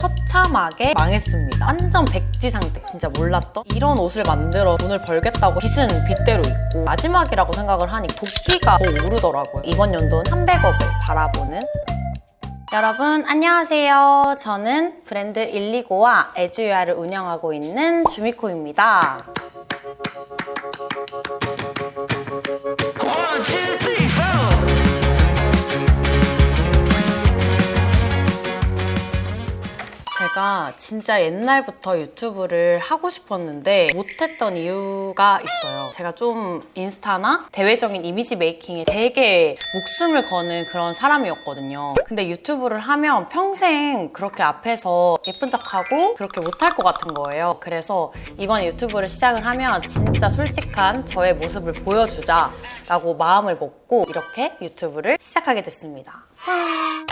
처참하게 망했습니다. 완전 백지 상태. 진짜 몰랐던 이런 옷을 만들어 돈을 벌겠다고 빚은 빚대로 있고 마지막이라고 생각을 하니 도끼가 더 오르더라고요. 이번 연도는 300억을 바라보는. 여러분 안녕하세요. 저는 브랜드 129와 에듀야를 운영하고 있는 주미코입니다. 제가 진짜 옛날부터 유튜브를 하고 싶었는데 못했던 이유가 있어요. 제가 좀 인스타나 대외적인 이미지 메이킹에 되게 목숨을 거는 그런 사람이었거든요. 근데 유튜브를 하면 평생 그렇게 앞에서 예쁜 척하고 그렇게 못할 것 같은 거예요. 그래서 이번 유튜브를 시작을 하면 진짜 솔직한 저의 모습을 보여주자라고 마음을 먹고 이렇게 유튜브를 시작하게 됐습니다.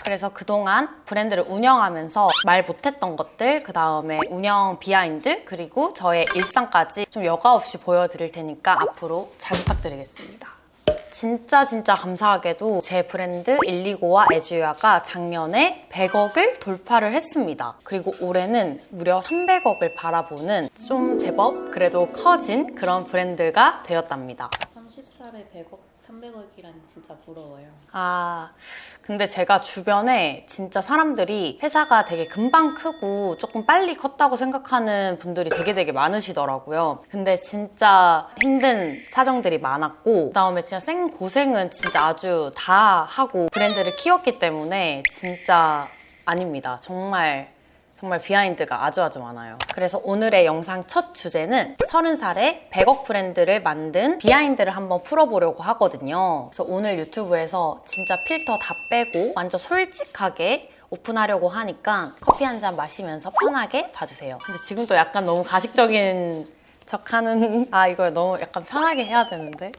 그래서 그동안 브랜드를 운영하면서 말 못했던 것들, 그 다음에 운영 비하인드, 그리고 저의 일상까지 좀 여과 없이 보여드릴 테니까 앞으로 잘 부탁드리겠습니다. 진짜 감사하게도 제 브랜드 129와 에듀야가 작년에 100억을 돌파를 했습니다. 그리고 올해는 무려 300억을 바라보는 좀 제법 그래도 커진 그런 브랜드가 되었답니다. 30살에 100억, 300억이란 진짜 부러워요. 근데 제가 주변에 진짜 사람들이 회사가 되게 금방 크고 조금 빨리 컸다고 생각하는 분들이 되게 많으시더라고요. 근데 진짜 힘든 사정들이 많았고 그다음에 진짜 생고생은 진짜 아주 다 하고 브랜드를 키웠기 때문에 진짜 아닙니다. 정말 비하인드가 아주 많아요. 그래서 오늘의 영상 첫 주제는 30살에 100억 브랜드를 만든 비하인드를 한번 풀어보려고 하거든요. 그래서 오늘 유튜브에서 진짜 필터 다 빼고 완전 솔직하게 오픈하려고 하니까 커피 한 잔 마시면서 편하게 봐주세요. 근데 지금도 약간 너무 가식적인 척하는 이걸 너무 약간 편하게 해야 되는데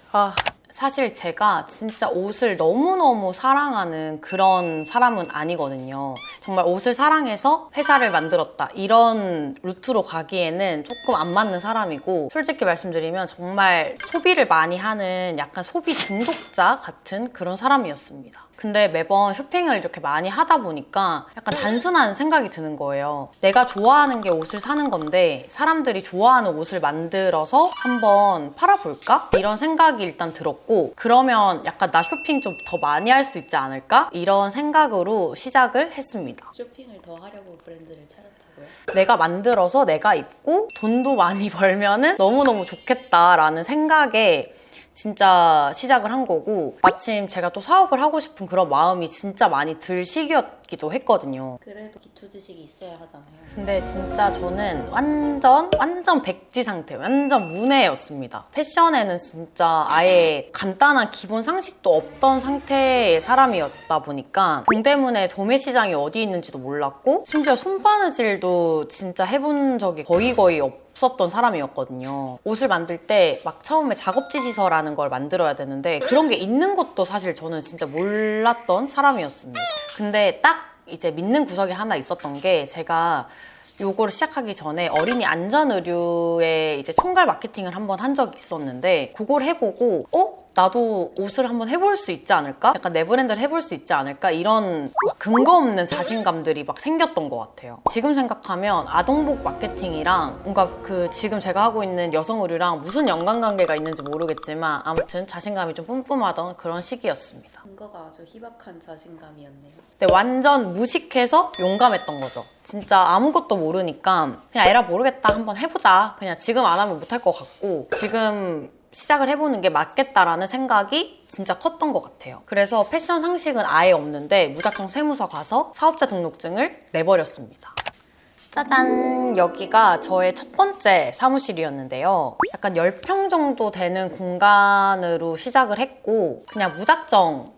사실 제가 진짜 옷을 너무너무 사랑하는 그런 사람은 아니거든요. 정말 옷을 사랑해서 회사를 만들었다 이런 루트로 가기에는 조금 안 맞는 사람이고 솔직히 말씀드리면 정말 소비를 많이 하는 약간 소비 중독자 같은 그런 사람이었습니다. 근데 매번 쇼핑을 이렇게 많이 하다 보니까 약간 단순한 생각이 드는 거예요. 내가 좋아하는 게 옷을 사는 건데 사람들이 좋아하는 옷을 만들어서 한번 팔아볼까? 이런 생각이 일단 들었고 그러면 약간 나 쇼핑 좀 더 많이 할 수 있지 않을까? 이런 생각으로 시작을 했습니다. 쇼핑을 더 하려고 브랜드를 차렸다고요? 내가 만들어서 내가 입고 돈도 많이 벌면은 너무너무 좋겠다라는 생각에 진짜 시작을 한 거고 마침 제가 또 사업을 하고 싶은 그런 마음이 진짜 많이 들 시기였기도 했거든요. 그래도 기초 지식이 있어야 하잖아요. 근데 진짜 저는 완전 백지 상태, 완전 문외였습니다. 패션에는 진짜 아예 간단한 기본 상식도 없던 상태의 사람이었다 보니까 동대문에 도매 시장이 어디 있는지도 몰랐고 심지어 손바느질도 진짜 해본 적이 거의 없었던 사람이었거든요. 옷을 만들 때 막 처음에 작업지시서라는 걸 만들어야 되는데 그런 게 있는 것도 사실 저는 진짜 몰랐던 사람이었습니다. 근데 딱 이제 믿는 구석이 하나 있었던 게 제가 요거를 시작하기 전에 어린이 안전의류의 이제 총괄 마케팅을 한번 한 적이 있었는데 그걸 해보고 나도 옷을 한번 해볼 수 있지 않을까? 약간 내 브랜드를 해볼 수 있지 않을까? 이런 근거 없는 자신감들이 막 생겼던 것 같아요. 지금 생각하면 아동복 마케팅이랑 뭔가 지금 제가 하고 있는 여성 의류랑 무슨 연관관계가 있는지 모르겠지만 아무튼 자신감이 좀 뿜뿜하던 그런 시기였습니다. 근거가 아주 희박한 자신감이었네요. 근데 완전 무식해서 용감했던 거죠. 진짜 아무것도 모르니까 그냥 에라 모르겠다 한번 해보자. 그냥 지금 안 하면 못할 것 같고 지금 시작을 해보는 게 맞겠다라는 생각이 진짜 컸던 것 같아요. 그래서 패션 상식은 아예 없는데 무작정 세무서 가서 사업자 등록증을 내버렸습니다. 짜잔! 여기가 저의 첫 번째 사무실이었는데요. 약간 10평 정도 되는 공간으로 시작을 했고 그냥 무작정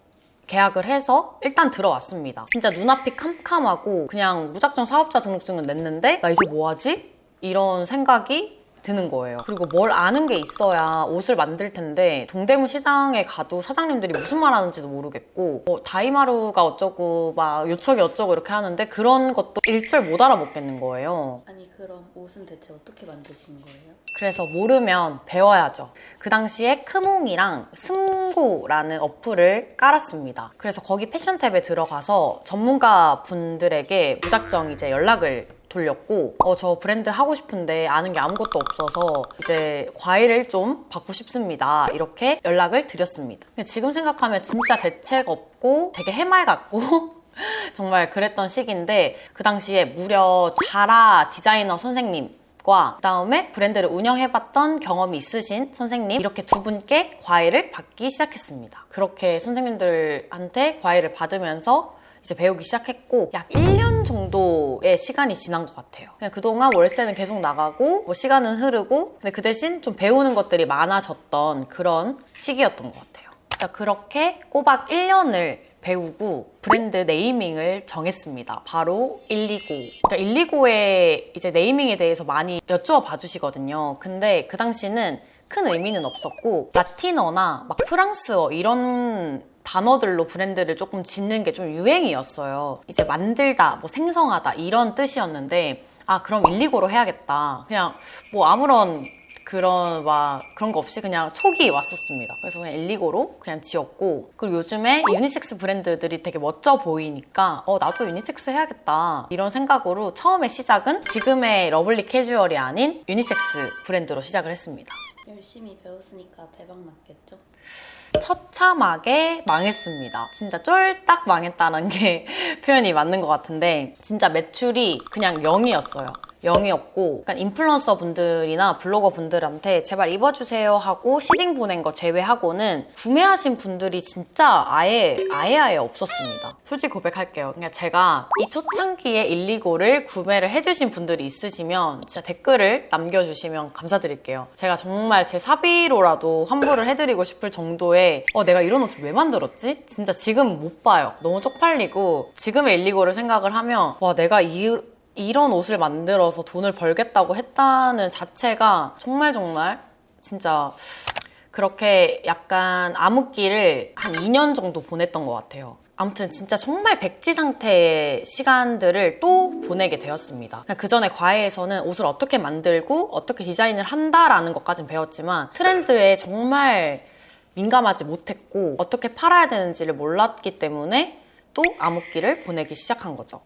계약을 해서 일단 들어왔습니다. 진짜 눈앞이 캄캄하고 그냥 무작정 사업자 등록증을 냈는데 나 이제 뭐 하지? 이런 생각이 드는 거예요. 그리고 뭘 아는 게 있어야 옷을 만들 텐데 동대문 시장에 가도 사장님들이 무슨 말 하는지도 모르겠고 다이마루가 어쩌고 막 요척이 어쩌고 이렇게 하는데 그런 것도 일절 못 알아먹겠는 거예요. 아니 그럼 옷은 대체 어떻게 만드신 거예요? 그래서 모르면 배워야죠. 그 당시에 크몽이랑 승고라는 어플을 깔았습니다. 그래서 거기 패션 탭에 들어가서 전문가 분들에게 무작정 이제 연락을 돌렸고 저 브랜드 하고 싶은데 아는 게 아무것도 없어서 이제 과외를 좀 받고 싶습니다. 이렇게 연락을 드렸습니다. 근데 지금 생각하면 진짜 대책 없고 되게 해말 같고 정말 그랬던 시기인데 그 당시에 무려 자라 디자이너 선생님 그다음에 브랜드를 운영해봤던 경험이 있으신 선생님 이렇게 두 분께 과외를 받기 시작했습니다. 그렇게 선생님들한테 과외를 받으면서 이제 배우기 시작했고 약 1년 정도의 시간이 지난 것 같아요. 그냥 그동안 월세는 계속 나가고 뭐 시간은 흐르고 근데 그 대신 좀 배우는 것들이 많아졌던 그런 시기였던 것 같아요. 자, 그렇게 꼬박 1년을 배우고 브랜드 네이밍을 정했습니다. 바로 129. 그러니까 129의 이제 네이밍에 대해서 많이 여쭈어 봐주시거든요. 근데 그 당시는 큰 의미는 없었고 라틴어나 막 프랑스어 이런 단어들로 브랜드를 조금 짓는 게 좀 유행이었어요. 이제 만들다, 뭐 생성하다 이런 뜻이었는데 그럼 129로 해야겠다. 그냥 뭐 아무런 그런 거 없이 그냥 촉이 왔었습니다. 그래서 그냥 129로 그냥 지었고 그리고 요즘에 유니섹스 브랜드들이 되게 멋져 보이니까 나도 유니섹스 해야겠다 이런 생각으로 처음에 시작은 지금의 러블리 캐주얼이 아닌 유니섹스 브랜드로 시작을 했습니다. 열심히 배웠으니까 대박 났겠죠? 처참하게 망했습니다. 진짜 쫄딱 망했다는 게 표현이 맞는 것 같은데 진짜 매출이 그냥 0이었어요. 0이었고 약간 인플루언서 분들이나 블로거 분들한테 제발 입어주세요 하고 시딩 보낸 거 제외하고는 구매하신 분들이 진짜 아예 없었습니다. 솔직히 고백할게요. 그냥 제가 이 초창기에 129를 구매를 해주신 분들이 있으시면 진짜 댓글을 남겨주시면 감사드릴게요. 제가 정말 제 사비로라도 환불을 해드리고 싶을 정도의 내가 이런 옷을 왜 만들었지? 진짜 지금 못 봐요. 너무 쪽팔리고 지금의 129를 생각을 하면 와 내가 이런 옷을 만들어서 돈을 벌겠다고 했다는 자체가 정말 진짜 그렇게 약간 암흑기를 한 2년 정도 보냈던 것 같아요. 아무튼 진짜 정말 백지 상태의 시간들을 또 보내게 되었습니다. 그 전에 과외에서는 옷을 어떻게 만들고 어떻게 디자인을 한다라는 것까지는 배웠지만 트렌드에 정말 민감하지 못했고 어떻게 팔아야 되는지를 몰랐기 때문에 또 암흑기를 보내기 시작한 거죠.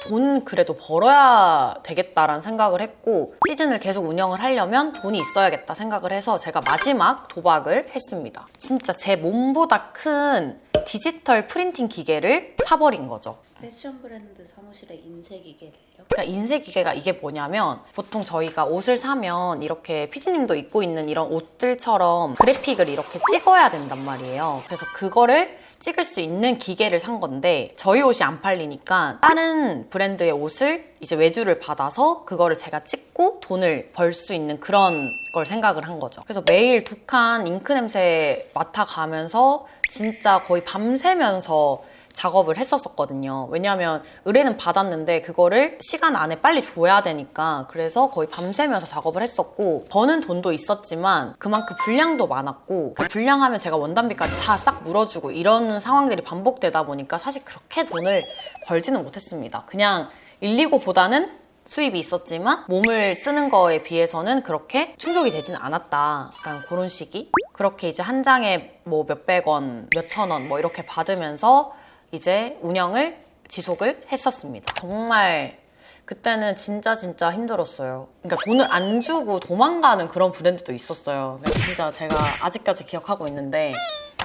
돈 그래도 벌어야 되겠다라는 생각을 했고 시즌을 계속 운영을 하려면 돈이 있어야겠다 생각을 해서 제가 마지막 도박을 했습니다. 진짜 제 몸보다 큰 디지털 프린팅 기계를 사버린 거죠. 패션 브랜드 사무실에 인쇄기계를요? 그러니까 인쇄기계가 이게 뭐냐면 보통 저희가 옷을 사면 이렇게 피디님도 입고 있는 이런 옷들처럼 그래픽을 이렇게 찍어야 된단 말이에요. 그래서 그거를 찍을 수 있는 기계를 산 건데 저희 옷이 안 팔리니까 다른 브랜드의 옷을 이제 외주를 받아서 그거를 제가 찍고 돈을 벌 수 있는 그런 걸 생각을 한 거죠. 그래서 매일 독한 잉크 냄새 맡아가면서 진짜 거의 밤새면서 작업을 했었거든요. 왜냐하면 의뢰는 받았는데 그거를 시간 안에 빨리 줘야 되니까 그래서 거의 밤새면서 작업을 했었고 버는 돈도 있었지만 그만큼 분량도 많았고 그 분량하면 제가 원단비까지 다 싹 물어주고 이런 상황들이 반복되다 보니까 사실 그렇게 돈을 벌지는 못했습니다. 그냥 129보다는 수입이 있었지만 몸을 쓰는 거에 비해서는 그렇게 충족이 되진 않았다. 약간 그런 시기? 그렇게 이제 한 장에 뭐 몇백 원, 몇천 원 뭐 이렇게 받으면서 이제 운영을 지속을 했었습니다. 정말 그때는 진짜 힘들었어요. 그러니까 돈을 안 주고 도망가는 그런 브랜드도 있었어요. 진짜 제가 아직까지 기억하고 있는데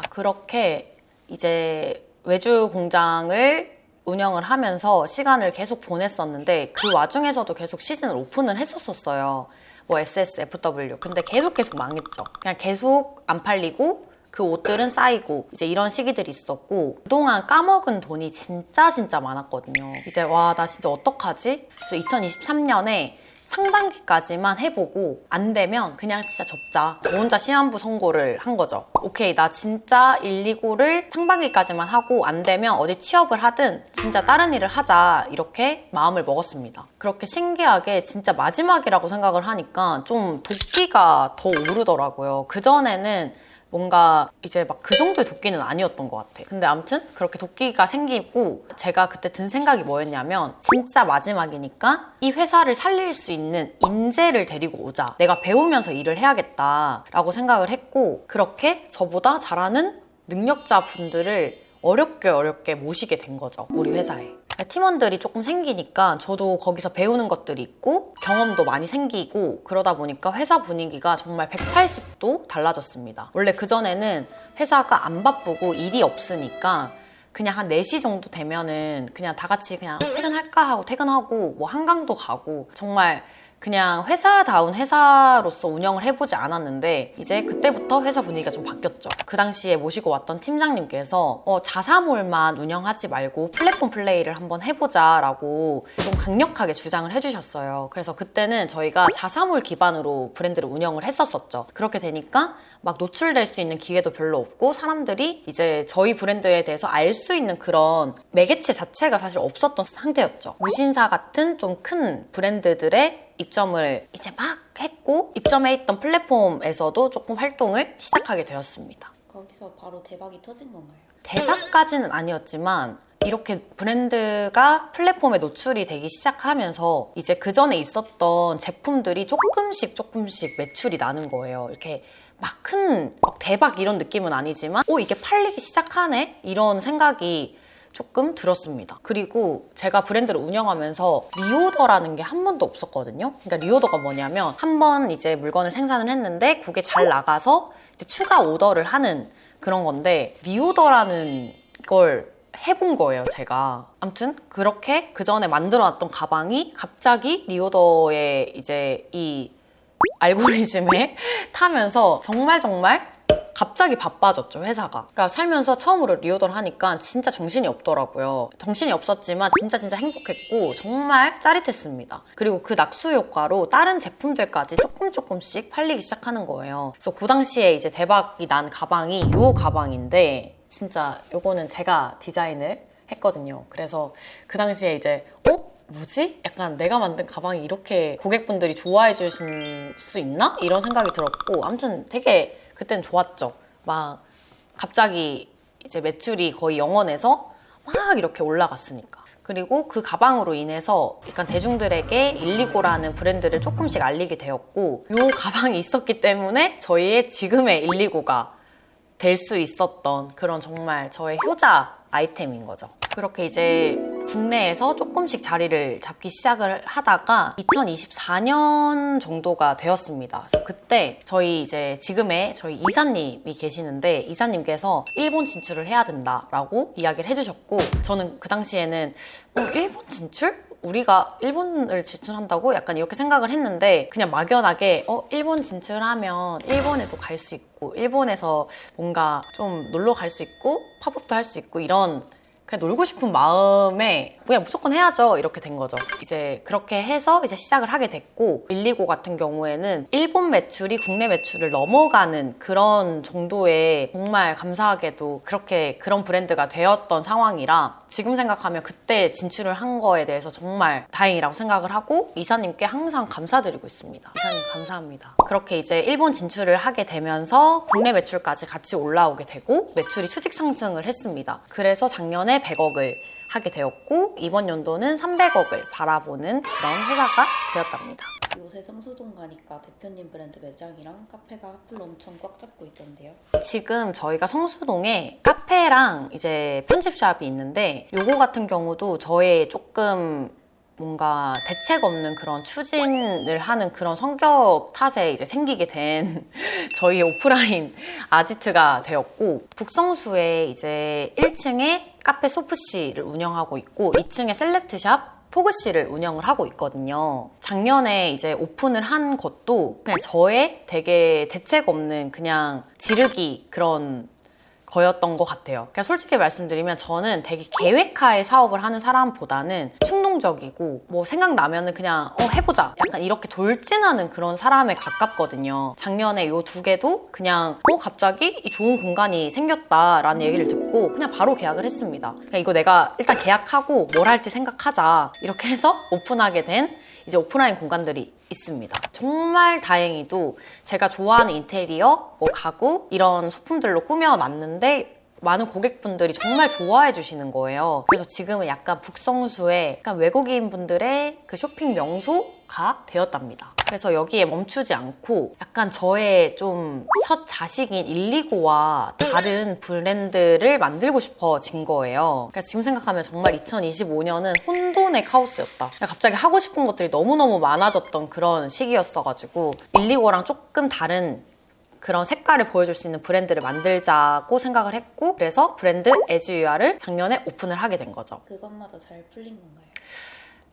그렇게 이제 외주 공장을 운영을 하면서 시간을 계속 보냈었는데 그 와중에서도 계속 시즌을 오픈을 했었어요. 뭐 SSFW. 근데 계속 망했죠. 그냥 계속 안 팔리고 그 옷들은 쌓이고 이제 이런 시기들이 있었고 그동안 까먹은 돈이 진짜 많았거든요. 이제 와 나 진짜 어떡하지? 그래서 2023년에 상반기까지만 해보고 안 되면 그냥 진짜 접자. 저 혼자 시한부 선고를 한 거죠. 오케이, 나 진짜 1, 2고를 상반기까지만 하고 안 되면 어디 취업을 하든 진짜 다른 일을 하자, 이렇게 마음을 먹었습니다. 그렇게 신기하게 진짜 마지막이라고 생각을 하니까 좀 도끼가 더 오르더라고요. 그전에는 뭔가 이제 막 그 정도의 도끼는 아니었던 것 같아. 근데 아무튼 그렇게 도끼가 생기고, 제가 그때 든 생각이 뭐였냐면, 진짜 마지막이니까 이 회사를 살릴 수 있는 인재를 데리고 오자. 내가 배우면서 일을 해야겠다라고 생각을 했고, 그렇게 저보다 잘하는 능력자분들을 어렵게 모시게 된 거죠, 우리 회사에. 팀원들이 조금 생기니까 저도 거기서 배우는 것들이 있고 경험도 많이 생기고, 그러다 보니까 회사 분위기가 정말 180도 달라졌습니다. 원래 그전에는 회사가 안 바쁘고 일이 없으니까 그냥 한 4시 정도 되면은 그냥 다 같이 그냥 퇴근할까 하고 퇴근하고, 뭐 한강도 가고, 정말 그냥 회사다운 회사로서 운영을 해보지 않았는데, 이제 그때부터 회사 분위기가 좀 바뀌었죠. 그 당시에 모시고 왔던 팀장님께서 자사몰만 운영하지 말고 플랫폼 플레이를 한번 해보자 라고 좀 강력하게 주장을 해주셨어요. 그래서 그때는 저희가 자사몰 기반으로 브랜드를 운영을 했었었죠. 그렇게 되니까 막 노출될 수 있는 기회도 별로 없고, 사람들이 이제 저희 브랜드에 대해서 알 수 있는 그런 매개체 자체가 사실 없었던 상태였죠. 무신사 같은 좀 큰 브랜드들의 입점을 이제 막 했고, 입점해 있던 플랫폼에서도 조금 활동을 시작하게 되었습니다. 거기서 바로 대박이 터진 건가요? 대박까지는 아니었지만, 이렇게 브랜드가 플랫폼에 노출이 되기 시작하면서 이제 그 전에 있었던 제품들이 조금씩 매출이 나는 거예요. 이렇게 막 큰 대박 이런 느낌은 아니지만, 이게 팔리기 시작하네? 이런 생각이 조금 들었습니다. 그리고 제가 브랜드를 운영하면서 리오더라는 게 한 번도 없었거든요. 그러니까 리오더가 뭐냐면, 한 번 이제 물건을 생산을 했는데 그게 잘 나가서 이제 추가 오더를 하는 그런 건데, 리오더라는 걸 해본 거예요, 제가. 아무튼 그렇게 그 전에 만들어놨던 가방이 갑자기 리오더의 이제 이 알고리즘에 타면서 정말 갑자기 바빠졌죠, 회사가. 그러니까 살면서 처음으로 리오더를 하니까 진짜 정신이 없더라고요. 정신이 없었지만 진짜 행복했고 정말 짜릿했습니다. 그리고 그 낙수 효과로 다른 제품들까지 조금씩 팔리기 시작하는 거예요. 그래서 그 당시에 이제 대박이 난 가방이 이 가방인데, 진짜 요거는 제가 디자인을 했거든요. 그래서 그 당시에 이제 뭐지? 약간 내가 만든 가방이 이렇게 고객분들이 좋아해 주실 수 있나? 이런 생각이 들었고, 아무튼 되게 그때는 좋았죠. 막 갑자기 이제 매출이 거의 0원에서 막 이렇게 올라갔으니까. 그리고 그 가방으로 인해서 약간 대중들에게 129라는 브랜드를 조금씩 알리게 되었고, 이 가방이 있었기 때문에 저희의 지금의 129가 될 수 있었던 그런 정말 저의 효자 아이템인 거죠. 그렇게 이제 국내에서 조금씩 자리를 잡기 시작을 하다가 2024년 정도가 되었습니다. 그래서 그때 저희 이제 지금의 저희 이사님이 계시는데, 이사님께서 일본 진출을 해야 된다라고 이야기를 해주셨고, 저는 그 당시에는 일본 진출? 우리가 일본을 진출한다고? 약간 이렇게 생각을 했는데, 그냥 막연하게 일본 진출하면 일본에도 갈 수 있고, 일본에서 뭔가 좀 놀러 갈 수 있고, 팝업도 할 수 있고, 이런 그냥 놀고 싶은 마음에 그냥 무조건 해야죠, 이렇게 된 거죠. 이제 그렇게 해서 이제 시작을 하게 됐고, 129 같은 경우에는 일본 매출이 국내 매출을 넘어가는 그런 정도의, 정말 감사하게도 그렇게 그런 브랜드가 되었던 상황이라, 지금 생각하면 그때 진출을 한 거에 대해서 정말 다행이라고 생각을 하고, 이사님께 항상 감사드리고 있습니다. 이사님 감사합니다. 그렇게 이제 일본 진출을 하게 되면서 국내 매출까지 같이 올라오게 되고, 매출이 수직 상승을 했습니다. 그래서 작년에 100억을 하게 되었고, 이번 연도는 300억을 바라보는 그런 회사가 되었답니다. 요새 성수동 가니까 대표님 브랜드 매장이랑 카페가 핫플로 엄청 꽉 잡고 있던데요. 지금 저희가 성수동에 카페랑 이제 편집샵이 있는데, 요거 같은 경우도 저의 조금 뭔가 대책 없는 그런 추진을 하는 그런 성격 탓에 이제 생기게 된 저희 오프라인 아지트가 되었고, 북성수에 이제 1층에 카페 소프씨를 운영하고 있고, 2층에 셀렉트샵 포그씨를 운영을 하고 있거든요. 작년에 이제 오픈을 한 것도 그냥 저의 되게 대책 없는 그냥 지르기 그런 거였던 것 같아요. 그러니까 솔직히 말씀드리면 저는 되게 계획하에 사업을 하는 사람보다는 충동적이고 뭐 생각나면은 그냥 해보자 약간 이렇게 돌진하는 그런 사람에 가깝거든요. 작년에 요 두 개도 그냥 갑자기 이 좋은 공간이 생겼다라는 얘기를 듣고 그냥 바로 계약을 했습니다. 그냥 이거 내가 일단 계약하고 뭘 할지 생각하자 이렇게 해서 오픈하게 된 이제 오프라인 공간들이 있습니다. 정말 다행히도 제가 좋아하는 인테리어, 뭐 가구 이런 소품들로 꾸며놨는데 많은 고객분들이 정말 좋아해 주시는 거예요. 그래서 지금은 약간 북성수의 약간 외국인 분들의 그 쇼핑 명소가 되었답니다. 그래서 여기에 멈추지 않고 약간 저의 좀 첫 자식인 129와 다른 브랜드를 만들고 싶어진 거예요. 그러니까 지금 생각하면 정말 2025년은 혼돈의 카오스였다. 갑자기 하고 싶은 것들이 너무너무 많아졌던 그런 시기였어가지고 129랑 조금 다른 그런 색깔을 보여줄 수 있는 브랜드를 만들자고 생각을 했고 그래서 브랜드 에즈유아를 작년에 오픈을 하게 된 거죠. 그것마저 잘 풀린 건가요?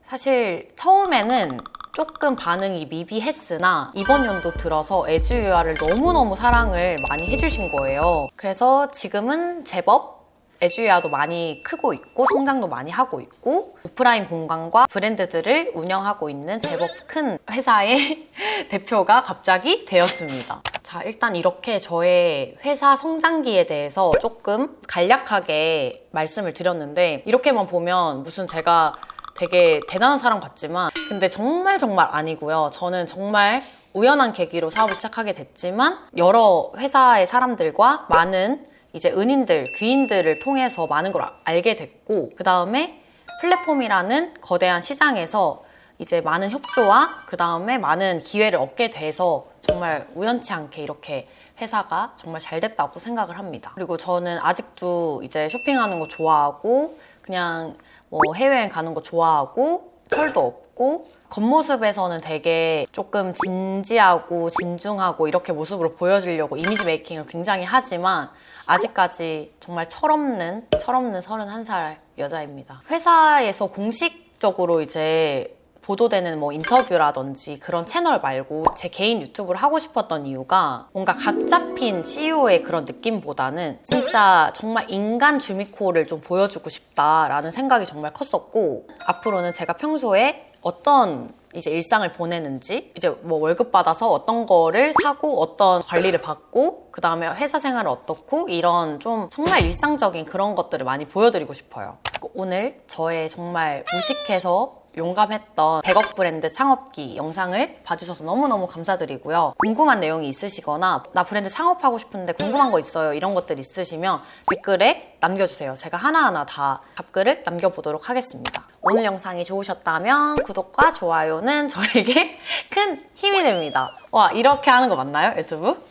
사실 처음에는 조금 반응이 미비했으나 이번 연도 들어서 에즈유아를 너무너무 사랑을 많이 해주신 거예요. 그래서 지금은 제법 에즈유아도 많이 크고 있고 성장도 많이 하고 있고 오프라인 공간과 브랜드들을 운영하고 있는 제법 큰 회사의 대표가 갑자기 되었습니다. 자, 일단 이렇게 저의 회사 성장기에 대해서 조금 간략하게 말씀을 드렸는데 이렇게만 보면 무슨 제가 되게 대단한 사람 같지만 근데 정말 아니고요. 저는 정말 우연한 계기로 사업을 시작하게 됐지만 여러 회사의 사람들과 많은 이제 은인들, 귀인들을 통해서 많은 걸 알게 됐고 그 다음에 플랫폼이라는 거대한 시장에서 이제 많은 협조와 그 다음에 많은 기회를 얻게 돼서 정말 우연치 않게 이렇게 회사가 정말 잘 됐다고 생각을 합니다. 그리고 저는 아직도 이제 쇼핑하는 거 좋아하고 그냥 뭐 해외여행 가는 거 좋아하고 철도 없고 겉모습에서는 되게 조금 진지하고 진중하고 이렇게 모습으로 보여주려고 이미지 메이킹을 굉장히 하지만 아직까지 정말 철없는 31살 여자입니다. 회사에서 공식적으로 이제 보도되는 뭐 인터뷰라든지 그런 채널 말고 제 개인 유튜브를 하고 싶었던 이유가 뭔가 각 잡힌 CEO의 그런 느낌보다는 진짜 정말 인간 주미코를 좀 보여주고 싶다라는 생각이 정말 컸었고 앞으로는 제가 평소에 어떤 이제 일상을 보내는지 이제 뭐 월급 받아서 어떤 거를 사고 어떤 관리를 받고 그 다음에 회사 생활은 어떻고 이런 좀 정말 일상적인 그런 것들을 많이 보여드리고 싶어요. 오늘 저의 정말 무식해서 용감했던 100억 브랜드 창업기 영상을 봐주셔서 너무너무 감사드리고요. 궁금한 내용이 있으시거나 나 브랜드 창업하고 싶은데 궁금한 거 있어요 이런 것들 있으시면 댓글에 남겨주세요. 제가 하나하나 다 답글을 남겨보도록 하겠습니다. 오늘 영상이 좋으셨다면 구독과 좋아요는 저에게 큰 힘이 됩니다. 와, 이렇게 하는 거 맞나요? 유튜브?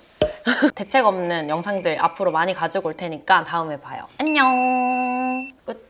대책 없는 영상들 앞으로 많이 가지고 올 테니까 다음에 봐요. 안녕. 끝.